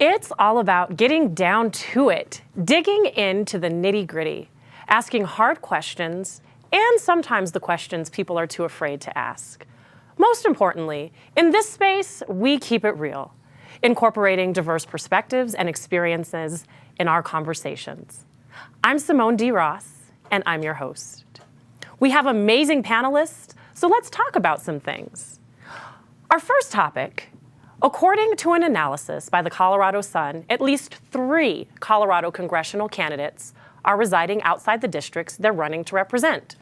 It's all about getting down to it, digging into the nitty-gritty, asking hard questions, and sometimes the questions people are too afraid to ask. Most importantly, in this space, we keep it real, incorporating diverse perspectives and experiences in our conversations. I'm Simone D. Ross, and I'm your host. We have amazing panelists, so let's talk about some things. Our first topic: according to an analysis by the Colorado Sun, at least 3 Colorado congressional candidates are residing outside the districts they're running to represent.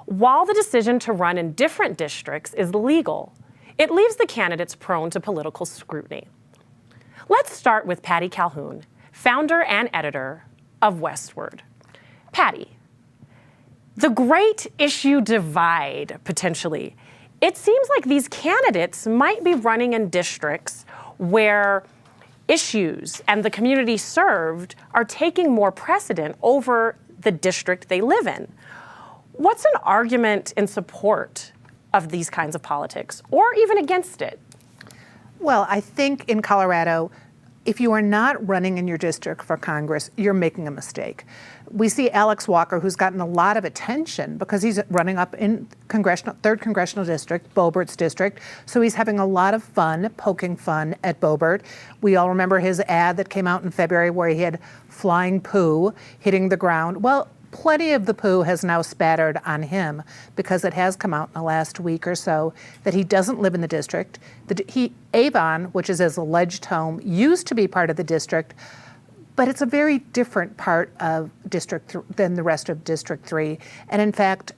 While the decision to run in different districts is legal, it leaves the candidates prone to political scrutiny. Let's start with Patty Calhoun, founder and editor of Westword. Patty, the great issue divide, potentially. It seems like these candidates might be running in districts where issues and the community served are taking more precedent over the district they live in. What's an argument in support of these kinds of politics, or even against it? Well, I think in Colorado, if you are not running in your district for Congress, you're making a mistake. We see Alex Walker, who's gotten a lot of attention because he's running up in 3rd Congressional District, Boebert's district. So he's having a lot of fun, poking fun at Boebert. We all remember his ad that came out in February where he had flying poo hitting the ground. Well, plenty of the poo has now spattered on him because it has come out in the last week or so that he doesn't live in the district. Avon, which is his alleged home, used to be part of the district, but it's a very different part of than the rest of District 3. And in fact,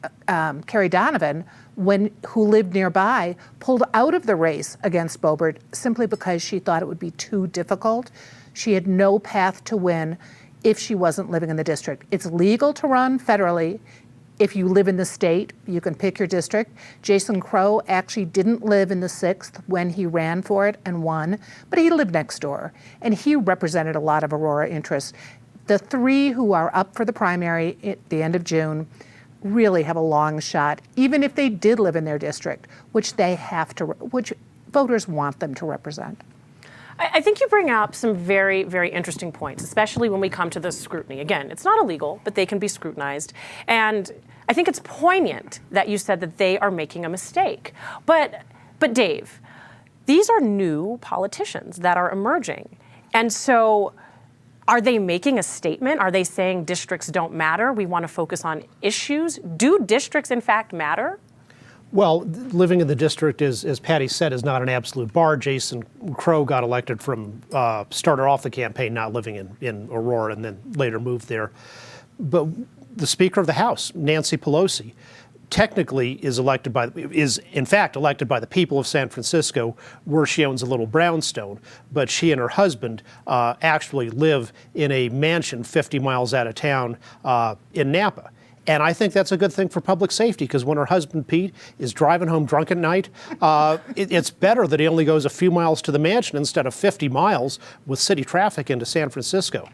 Carrie Donovan, who lived nearby, pulled out of the race against Boebert simply because she thought it would be too difficult. She had no path to win if she wasn't living in the district. It's legal to run federally. If you live in the state, you can pick your district. Jason Crow actually didn't live in the 6th when he ran for it and won, but he lived next door, and he represented a lot of Aurora interests. The 3 who are up for the primary at the end of June really have a long shot, even if they did live in their district, which voters want them to represent. I think you bring up some very, very interesting points, especially when we come to the scrutiny. Again, it's not illegal, but they can be scrutinized. And I think it's poignant that you said that they are making a mistake. But Dave, these are new politicians that are emerging. And so are they making a statement? Are they saying districts don't matter? We want to focus on issues. Do districts, in fact, matter? Well, living in the district, as Patty said, is not an absolute bar. Jason Crow got elected started off the campaign not living in Aurora and then later moved there. But the Speaker of the House, Nancy Pelosi, technically is in fact elected by the people of San Francisco, where she owns a little brownstone. But she and her husband actually live in a mansion 50 miles out of town in Napa. And I think that's a good thing for public safety, because when her husband, Pete, is driving home drunk at night, it's better that he only goes a few miles to the mansion instead of 50 miles with city traffic into San Francisco.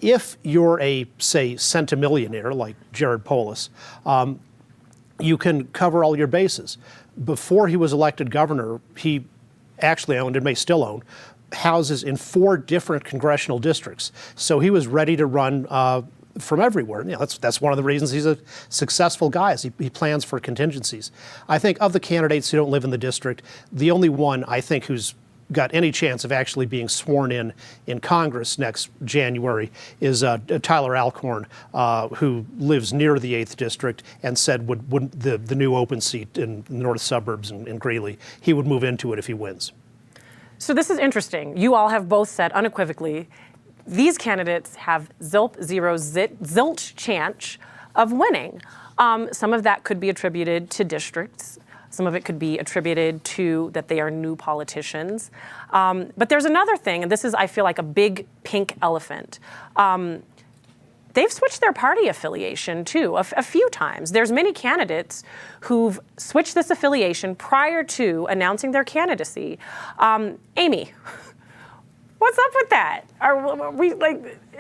If you're a, say, centimillionaire like Jared Polis, you can cover all your bases. Before he was elected governor, he actually owned, and may still own, houses in 4 different congressional districts. So he was ready to run from everywhere. That's one of the reasons he's a successful guy, is he plans for contingencies. I think of the candidates who don't live in the district, the only one I think who's got any chance of actually being sworn in Congress next January is Tyler Alcorn, who lives near the 8th district and said would the new open seat in the north suburbs in Greeley, he would move into it if he wins. So this is interesting. You all have both said unequivocally these candidates have zilch chance of winning. Some of that could be attributed to districts. Some of it could be attributed to that they are new politicians. But there's another thing, and this is, I feel like, a big pink elephant. They've switched their party affiliation, too, a few times. There's many candidates who've switched this affiliation prior to announcing their candidacy. Amy, what's up with that?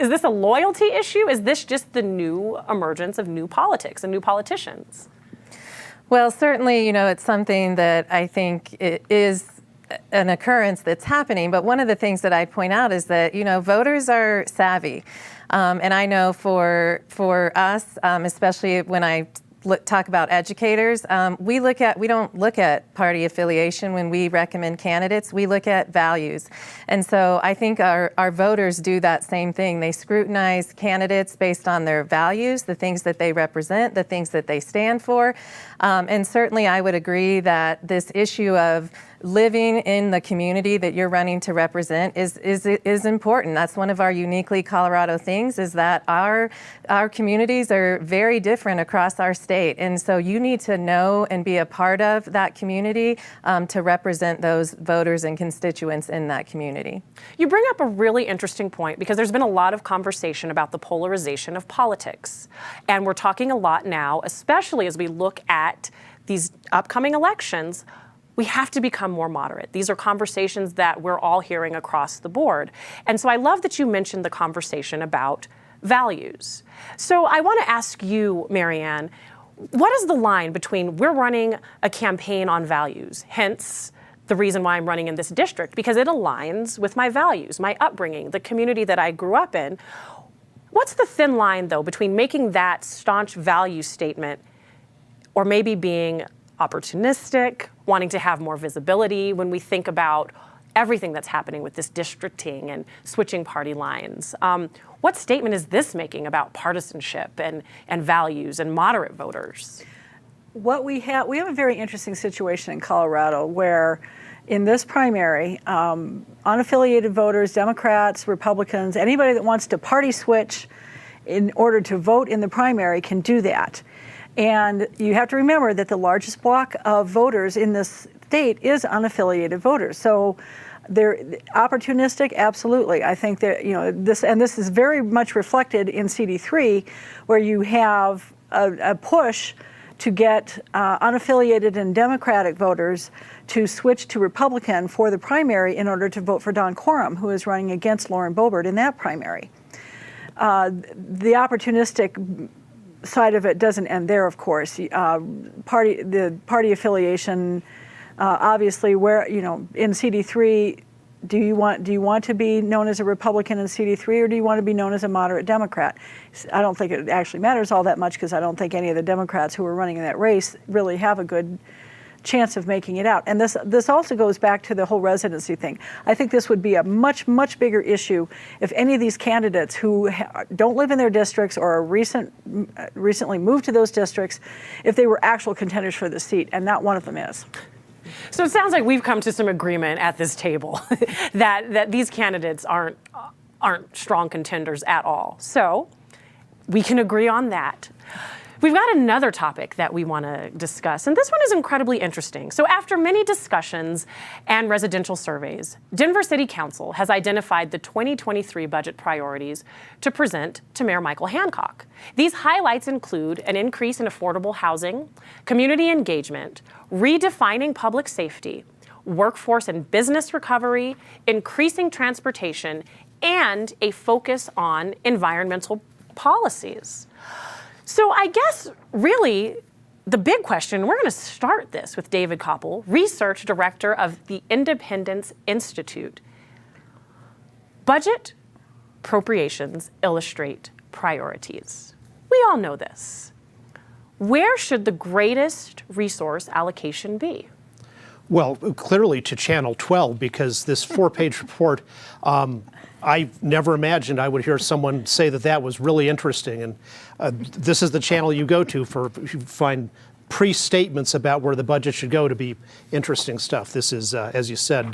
Is this a loyalty issue? Is this just the new emergence of new politics and new politicians? Well, certainly, it's something that I think it is an occurrence that's happening. But one of the things that I'd point out is that, voters are savvy. And I know for us, especially when I talk about educators, we don't look at party affiliation when we recommend candidates. We look at values. And so I think our voters do that same thing. They scrutinize candidates based on their values, the things that they represent, the things that they stand for. And certainly I would agree that this issue of living in the community that you're running to represent is important. That's one of our uniquely Colorado things, is that our communities are very different across our state. And so you need to know and be a part of that community to represent those voters and constituents in that community. You bring up a really interesting point, because there's been a lot of conversation about the polarization of politics. And we're talking a lot now, especially as we look at these upcoming elections. We have to become more moderate. These are conversations that we're all hearing across the board. And so I love that you mentioned the conversation about values. So I want to ask you, Marianne, what is the line between we're running a campaign on values, hence the reason why I'm running in this district, because it aligns with my values, my upbringing, the community that I grew up in. What's the thin line, though, between making that staunch value statement or maybe being opportunistic, wanting to have more visibility when we think about everything that's happening with this districting and switching party lines? What statement is this making about partisanship and values and moderate voters? We have a very interesting situation in Colorado where in this primary, unaffiliated voters, Democrats, Republicans, anybody that wants to party switch in order to vote in the primary can do that. And you have to remember that the largest block of voters in this state is unaffiliated voters. So they're opportunistic, absolutely. I think that, this is very much reflected in CD3, where you have a push to get unaffiliated and Democratic voters to switch to Republican for the primary in order to vote for Don Quorum, who is running against Lauren Boebert in that primary. The opportunistic side of it doesn't end there, of course. The party affiliation, obviously, where in CD3, do you want to be known as a Republican in CD3, or do you want to be known as a moderate Democrat? I don't think it actually matters all that much, because I don't think any of the Democrats who are running in that race really have a good chance of making it out. And this also goes back to the whole residency thing. I think this would be a much, much bigger issue if any of these candidates who don't live in their districts or are recently moved to those districts, if they were actual contenders for the seat, and not one of them is. So it sounds like we've come to some agreement at this table that these candidates aren't strong contenders at all. So we can agree on that. We've got another topic that we want to discuss, and this one is incredibly interesting. So after many discussions and residential surveys, Denver City Council has identified the 2023 budget priorities to present to Mayor Michael Hancock. These highlights include an increase in affordable housing, community engagement, redefining public safety, workforce and business recovery, increasing transportation, and a focus on environmental policies. So I guess really the big question, we're going to start this with David Koppel, Research Director of the Independence Institute. Budget appropriations illustrate priorities. We all know this. Where should the greatest resource allocation be? Well, clearly to Channel 12, because this 4-page report, I never imagined I would hear someone say that was really interesting. And this is the channel you go to if you find pre-statements about where the budget should go to be interesting stuff. This is, as you said,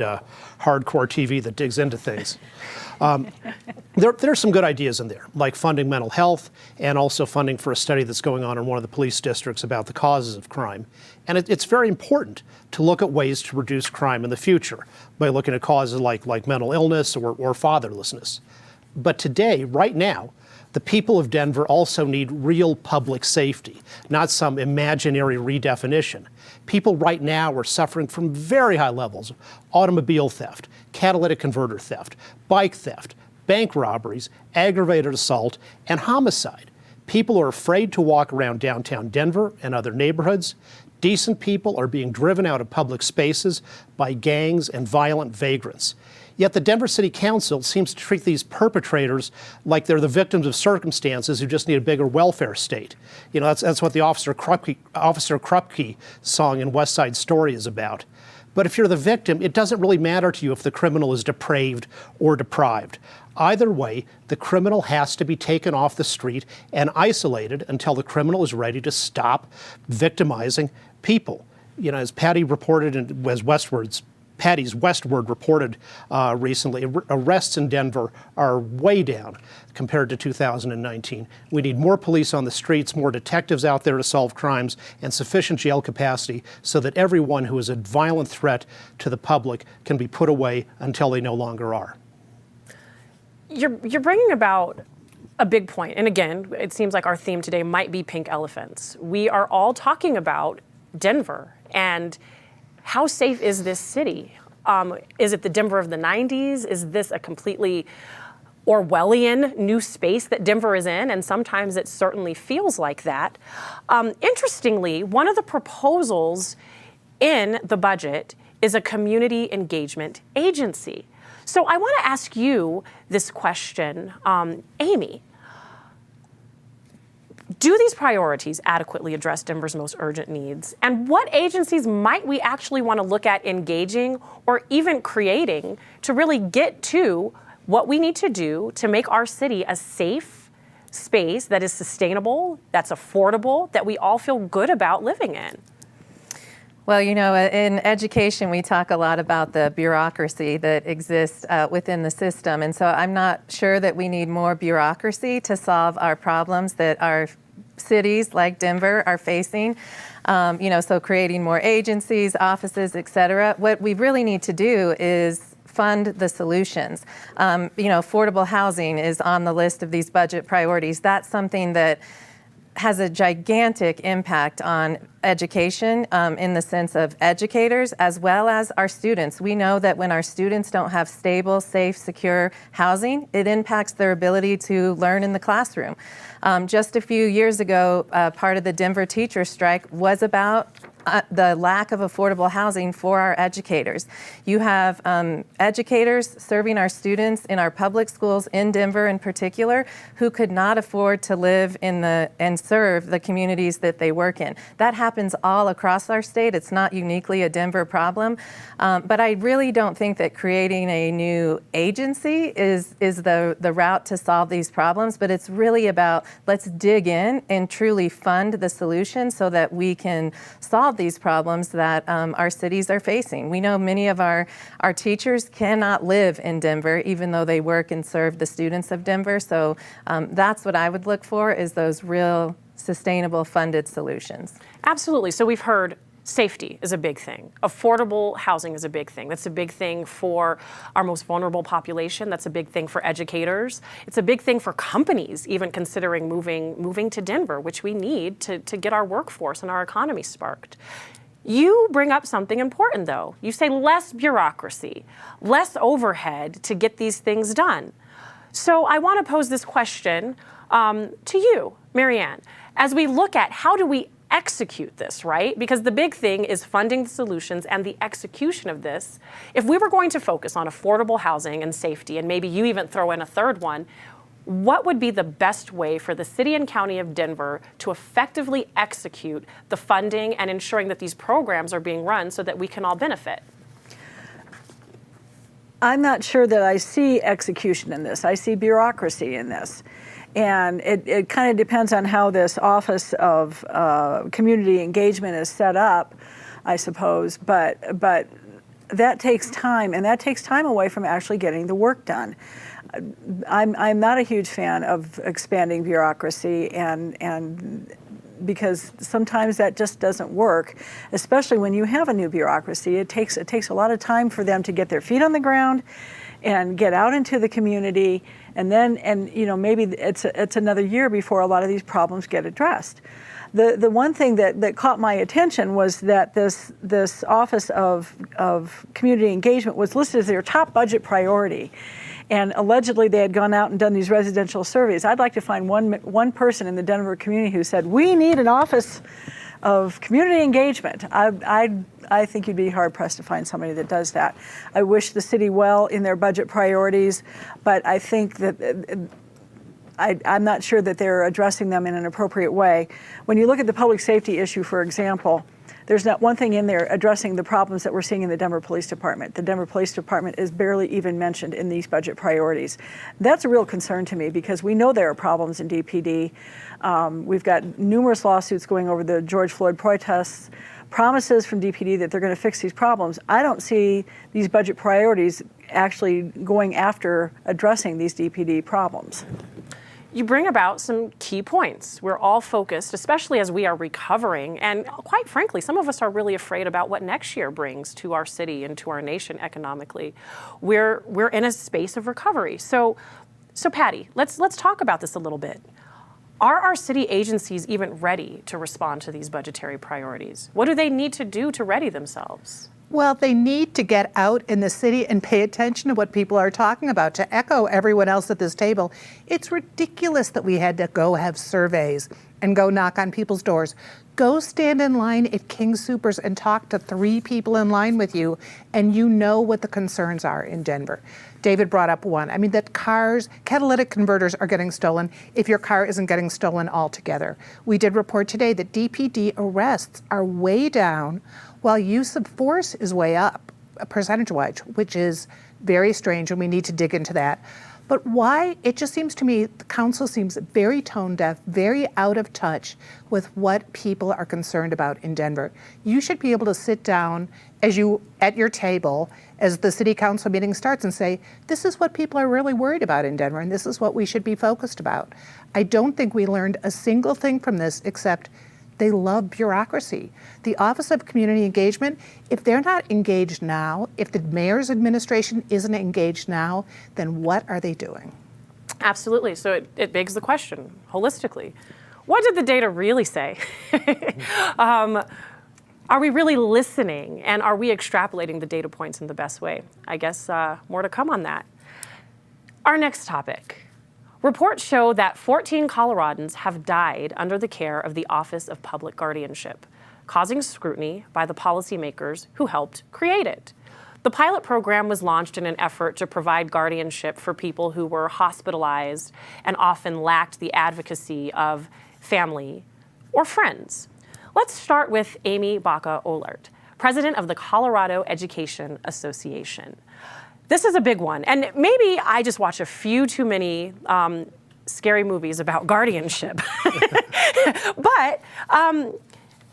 hardcore TV that digs into things. There's some good ideas in there, like funding mental health and also funding for a study that's going on in one of the police districts about the causes of crime. And it's very important to look at ways to reduce crime in the future by looking at causes like mental illness or fatherlessness. But today, right now, the people of Denver also need real public safety, not some imaginary redefinition. People right now are suffering from very high levels of automobile theft, catalytic converter theft, bike theft, bank robberies, aggravated assault, and homicide. People are afraid to walk around downtown Denver and other neighborhoods. Decent people are being driven out of public spaces by gangs and violent vagrants. Yet the Denver City Council seems to treat these perpetrators like they're the victims of circumstances who just need a bigger welfare state. You know, that's what the Officer Krupke song in West Side Story is about. But if you're the victim, it doesn't really matter to you if the criminal is depraved or deprived. Either way, the criminal has to be taken off the street and isolated until the criminal is ready to stop victimizing people. You know, as Patty reported, and as Patty's Westward reported recently, arrests in Denver are way down compared to 2019. We need more police on the streets, more detectives out there to solve crimes, and sufficient jail capacity so that everyone who is a violent threat to the public can be put away until they no longer are. You're bringing about a big point. And again, it seems like our theme today might be pink elephants. We are all talking about Denver and how safe is this city? Is it the Denver of the 90s? Is this a completely Orwellian new space that Denver is in? And sometimes it certainly feels like that. Interestingly, one of the proposals in the budget is a community engagement agency. So I want to ask you this question, Amy. Do these priorities adequately address Denver's most urgent needs? And what agencies might we actually want to look at engaging or even creating to really get to what we need to do to make our city a safe space that is sustainable, that's affordable, that we all feel good about living in? Well, you know, in education, we talk a lot about the bureaucracy that exists within the system. And so I'm not sure that we need more bureaucracy to solve our problems that our cities like Denver are facing. You know, so creating more agencies, offices, et cetera. What we really need to do is fund the solutions. You know, affordable housing is on the list of these budget priorities. That's something that has a gigantic impact on education in the sense of educators as well as our students. We know that when our students don't have stable, safe, secure housing, it impacts their ability to learn in the classroom. Just a few years ago, part of the Denver teacher strike was about the lack of affordable housing for our educators. You have educators serving our students in our public schools in Denver in particular who could not afford to live in and serve the communities that they work in. That happens all across our state. It's not uniquely a Denver problem. But I really don't think that creating a new agency is the route to solve these problems, but it's really about let's dig in and truly fund the solution so that we can solve these problems that our cities are facing. We know many of our teachers cannot live in Denver, even though they work and serve the students of Denver. So that's what I would look for, is those real sustainable funded solutions. Absolutely. So we've heard safety is a big thing. Affordable housing is a big thing. That's a big thing for our most vulnerable population. That's a big thing for educators. It's a big thing for companies, even considering moving to Denver, which we need to get our workforce and our economy sparked. You bring up something important, though. You say less bureaucracy, less overhead to get these things done. So I want to pose this question to you, Marianne. As we look at how do we execute this, right? Because the big thing is funding the solutions and the execution of this. If we were going to focus on affordable housing and safety, and maybe you even throw in a third one, what would be the best way for the city and county of Denver to effectively execute the funding and ensuring that these programs are being run so that we can all benefit? I'm not sure that I see execution in this. I see bureaucracy in this. And it kind of depends on how this Office of Community Engagement is set up, I suppose. But that takes time, and that takes time away from actually getting the work done. I'm not a huge fan of expanding bureaucracy, and because sometimes that just doesn't work, especially when you have a new bureaucracy. It takes a lot of time for them to get their feet on the ground and get out into the community, and maybe it's another year before a lot of these problems get addressed. The one thing that caught my attention was that this Office of Community Engagement was listed as their top budget priority. And allegedly they had gone out and done these residential surveys. I'd like to find one person in the Denver community who said, we need an office of community engagement. I think you'd be hard-pressed to find somebody that does that. I wish the city well in their budget priorities, but I think that I'm not sure that they're addressing them in an appropriate way. When you look at the public safety issue, for example, there's not one thing in there addressing the problems that we're seeing in the Denver Police Department. The Denver Police Department is barely even mentioned in these budget priorities. That's a real concern to me because we know there are problems in DPD. We've got numerous lawsuits going over the George Floyd protests, promises from DPD that they're going to fix these problems. I don't see these budget priorities actually going after addressing these DPD problems. You bring about some key points. We're all focused, especially as we are recovering. And quite frankly, some of us are really afraid about what next year brings to our city and to our nation economically. We're in a space of recovery. So Patty, let's talk about this a little bit. Are our city agencies even ready to respond to these budgetary priorities? What do they need to do to ready themselves? Well, they need to get out in the city and pay attention to what people are talking about. To echo everyone else at this table, it's ridiculous that we had to go have surveys and go knock on people's doors. Go stand in line at King Soopers and talk to 3 people in line with you, and you know what the concerns are in Denver. David brought up one. I mean, that catalytic converters are getting stolen if your car isn't getting stolen altogether. We did report today that DPD arrests are way down while use of force is way up, percentage-wise, which is very strange, and we need to dig into that. But why? It just seems to me the council seems very tone-deaf, very out of touch with what people are concerned about in Denver. You should be able to sit down at your table as the city council meeting starts and say, this is what people are really worried about in Denver, and this is what we should be focused about. I don't think we learned a single thing from this except they love bureaucracy. The Office of Community Engagement, if they're not engaged now, if the mayor's administration isn't engaged now, then what are they doing? Absolutely. So it begs the question, holistically, what did the data really say? Are we really listening, and are we extrapolating the data points in the best way? I guess more to come on that. Our next topic. Reports show that 14 Coloradans have died under the care of the Office of Public Guardianship, causing scrutiny by the policymakers who helped create it. The pilot program was launched in an effort to provide guardianship for people who were hospitalized and often lacked the advocacy of family or friends. Let's start with Amy Baca-Olert, president of the Colorado Education Association. This is a big one, and maybe I just watch a few too many scary movies about guardianship. But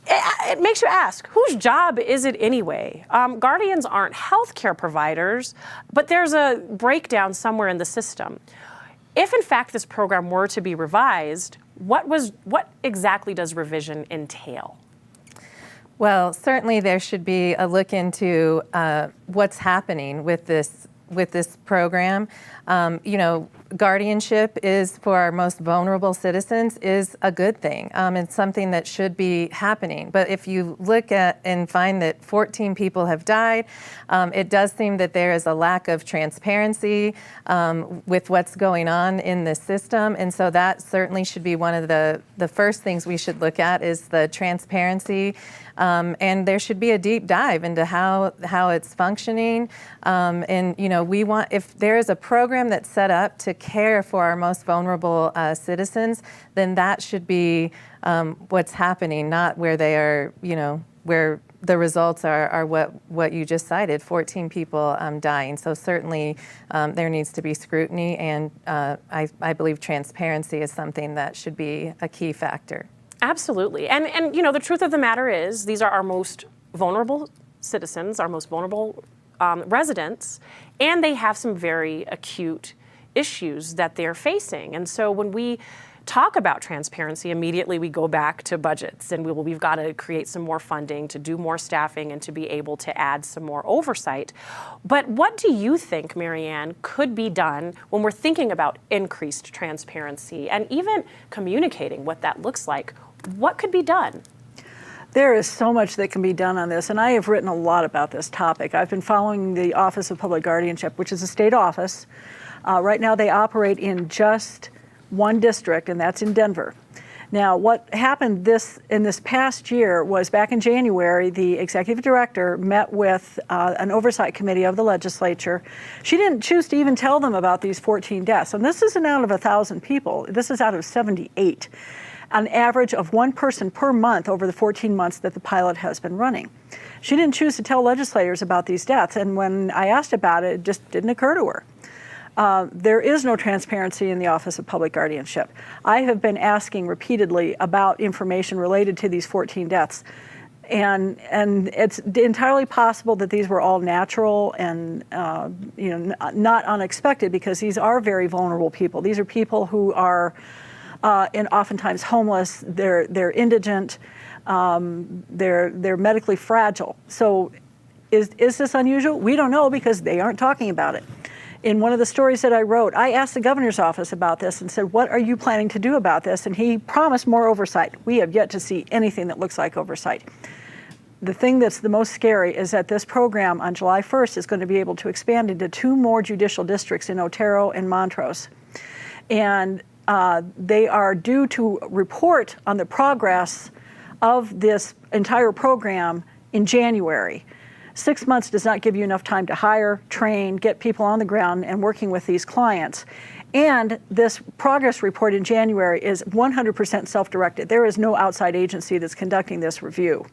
it makes you ask, whose job is it anyway? Guardians aren't healthcare providers, but there's a breakdown somewhere in the system. If in fact this program were to be revised, what exactly does revision entail? Well, certainly there should be a look into what's happening with this program. Guardianship is for our most vulnerable citizens is a good thing. It's something that should be happening. But if you look at and find that 14 people have died, it does seem that there is a lack of transparency with what's going on in this system. And so that certainly should be one of the first things we should look at is the transparency. And there should be a deep dive into how it's functioning. We want, if there is a program that's set up to care for our most vulnerable citizens, then that should be what's happening, not where they are, where the results are what you just cited, 14 people dying. So certainly there needs to be scrutiny, and I believe transparency is something that should be a key factor. Absolutely. And the truth of the matter is these are our most vulnerable citizens, our most vulnerable residents, and they have some very acute issues that they're facing. And so when we talk about transparency, immediately we go back to budgets, and we've got to create some more funding to do more staffing and to be able to add some more oversight. But what do you think, Marianne, could be done when we're thinking about increased transparency and even communicating what that looks like? What could be done? There is so much that can be done on this, and I have written a lot about this topic. I've been following the Office of Public Guardianship, which is a state office. Right now they operate in just one district, and that's in Denver. Now, what happened in this past year was back in January, the executive director met with an oversight committee of the legislature. She didn't choose to even tell them about these 14 deaths. And this isn't out of 1,000 people. This is out of 78, an average of one person per month over the 14 months that the pilot has been running. She didn't choose to tell legislators about these deaths. And when I asked about it, it just didn't occur to her. There is no transparency in the Office of Public Guardianship. I have been asking repeatedly about information related to these 14 deaths. And it's entirely possible that these were all natural and not unexpected, because these are very vulnerable people. These are people who are and oftentimes homeless. They're indigent. They're medically fragile. So is this unusual? We don't know, because they aren't talking about it. In one of the stories that I wrote, I asked the governor's office about this and said, what are you planning to do about this? And he promised more oversight. We have yet to see anything that looks like oversight. The thing that's the most scary is that this program on July 1st is going to be able to expand into 2 more judicial districts in Otero and Montrose. And they are due to report on the progress of this entire program in January. 6 months does not give you enough time to hire, train, get people on the ground and working with these clients. And this progress report in January is 100% self-directed. There is no outside agency that's conducting this review.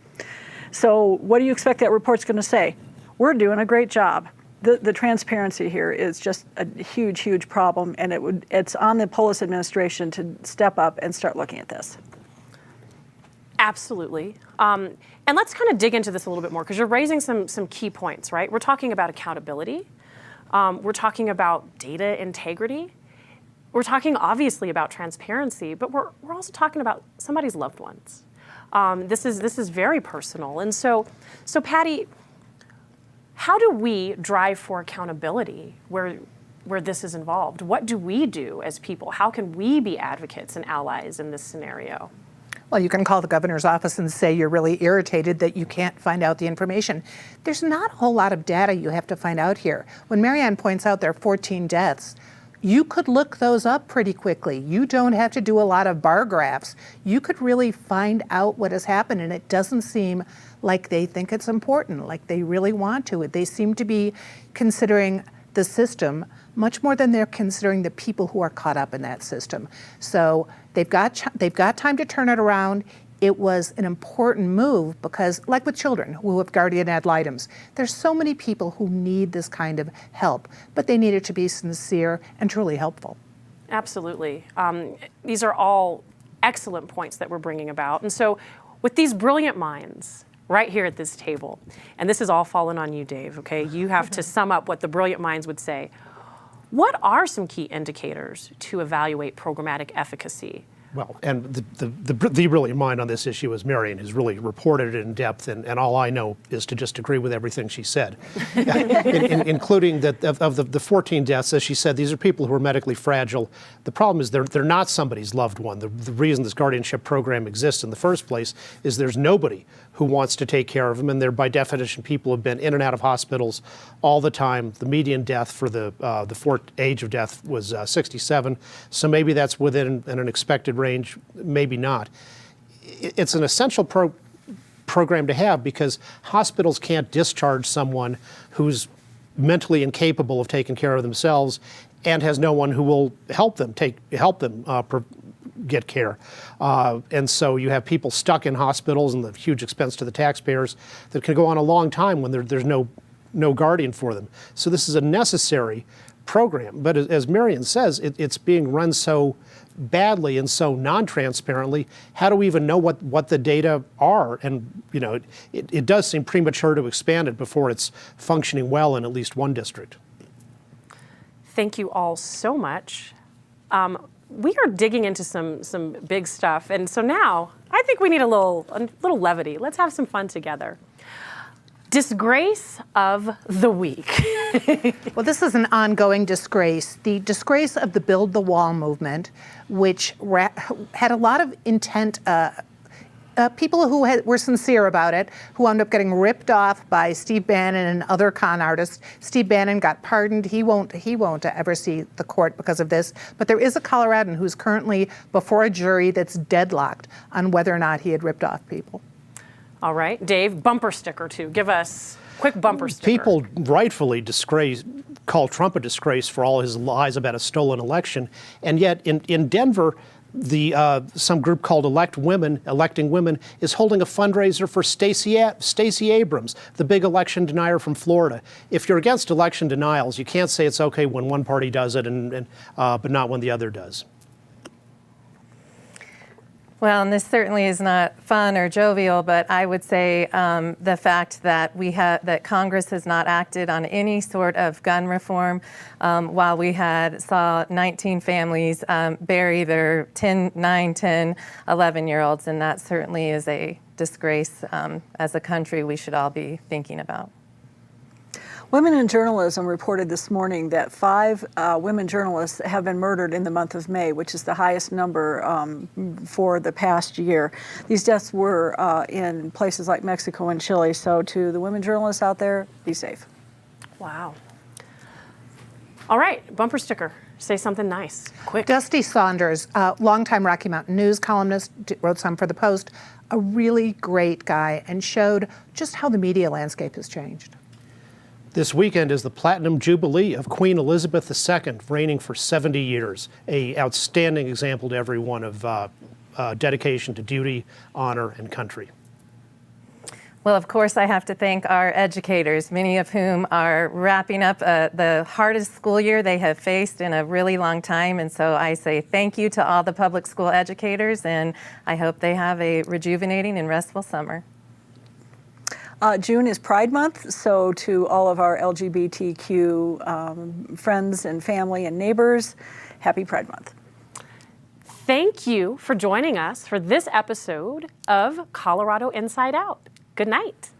So what do you expect that report's going to say? We're doing a great job. The transparency here is just a huge, huge problem, and it's on the Polis administration to step up and start looking at this. Absolutely. And let's kind of dig into this a little bit more, because you're raising some key points, right? We're talking about accountability. We're talking about data integrity. We're talking obviously about transparency, but we're also talking about somebody's loved ones. This is very personal. And so Patty, how do we drive for accountability where this is involved? What do we do as people? How can we be advocates and allies in this scenario? Well, you can call the governor's office and say you're really irritated that you can't find out the information. There's not a whole lot of data you have to find out here. When Marianne points out there are 14 deaths, you could look those up pretty quickly. You don't have to do a lot of bar graphs. You could really find out what has happened, and it doesn't seem like they think it's important, like they really want to. They seem to be considering the system much more than they're considering the people who are caught up in that system. So they've got time to turn it around. It was an important move because, like with children who have guardian ad litems, there's so many people who need this kind of help, but they need it to be sincere and truly helpful. Absolutely. These are all excellent points that we're bringing about. And so with these brilliant minds right here at this table, and this is all fallen on you, Dave, okay? You have to sum up what the brilliant minds would say. What are some key indicators to evaluate programmatic efficacy? Well, and the brilliant mind on this issue is Marion, who's really reported it in depth, and all I know is to just agree with everything she said, including that of the 14 deaths, as she said, these are people who are medically fragile. The problem is they're not somebody's loved one. The reason this guardianship program exists in the first place is there's nobody who wants to take care of them, and they're by definition people who have been in and out of hospitals all the time. The median death for the age of death was 67, so maybe that's within an expected range, maybe not. It's an essential program to have because hospitals can't discharge someone who's mentally incapable of taking care of themselves and has no one who will help them get care. And so you have people stuck in hospitals and the huge expense to the taxpayers that can go on a long time when there's no guardian for them. So this is a necessary program. But as Marion says, it's being run so badly and so non-transparently. How do we even know what the data are? And it does seem premature to expand it before it's functioning well in at least one district. Thank you all so much. We are digging into some big stuff, and so now I think we need a little levity. Let's have some fun together. Disgrace of the week. Well, this is an ongoing disgrace. The disgrace of the Build the Wall movement, which had a lot of intent people who were sincere about it, who wound up getting ripped off by Steve Bannon and other con artists. Steve Bannon got pardoned. He won't ever see the court because of this. But there is a Coloradan who's currently before a jury that's deadlocked on whether or not he had ripped off people. All right, Dave, bumper sticker too. Give us quick bumper sticker. People rightfully call Trump a disgrace for all his lies about a stolen election, and yet in Denver, some group called Electing Women, is holding a fundraiser for Stacey Abrams, the big election denier from Florida. If you're against election denials, you can't say it's okay when one party does it, but not when the other does. Well, and this certainly is not fun or jovial, but I would say the fact that that Congress has not acted on any sort of gun reform while we saw 19 families bury their 9, 10, 11-year-olds, and that certainly is a disgrace as a country we should all be thinking about. Women in Journalism reported this morning that 5 women journalists have been murdered in the month of May, which is the highest number for the past year. These deaths were in places like Mexico and Chile. So to the women journalists out there, be safe. Wow. All right, bumper sticker. Say something nice, quick. Dusty Saunders, longtime Rocky Mountain News columnist, wrote some for the Post, a really great guy, and showed just how the media landscape has changed. This weekend is the Platinum Jubilee of Queen Elizabeth II, reigning for 70 years. An outstanding example to everyone of dedication to duty, honor, and country. Well, of course, I have to thank our educators, many of whom are wrapping up the hardest school year they have faced in a really long time. And so I say thank you to all the public school educators, and I hope they have a rejuvenating and restful summer. June is Pride Month, so to all of our LGBTQ friends and family and neighbors, happy Pride Month. Thank you for joining us for this episode of Colorado Inside Out. Good night.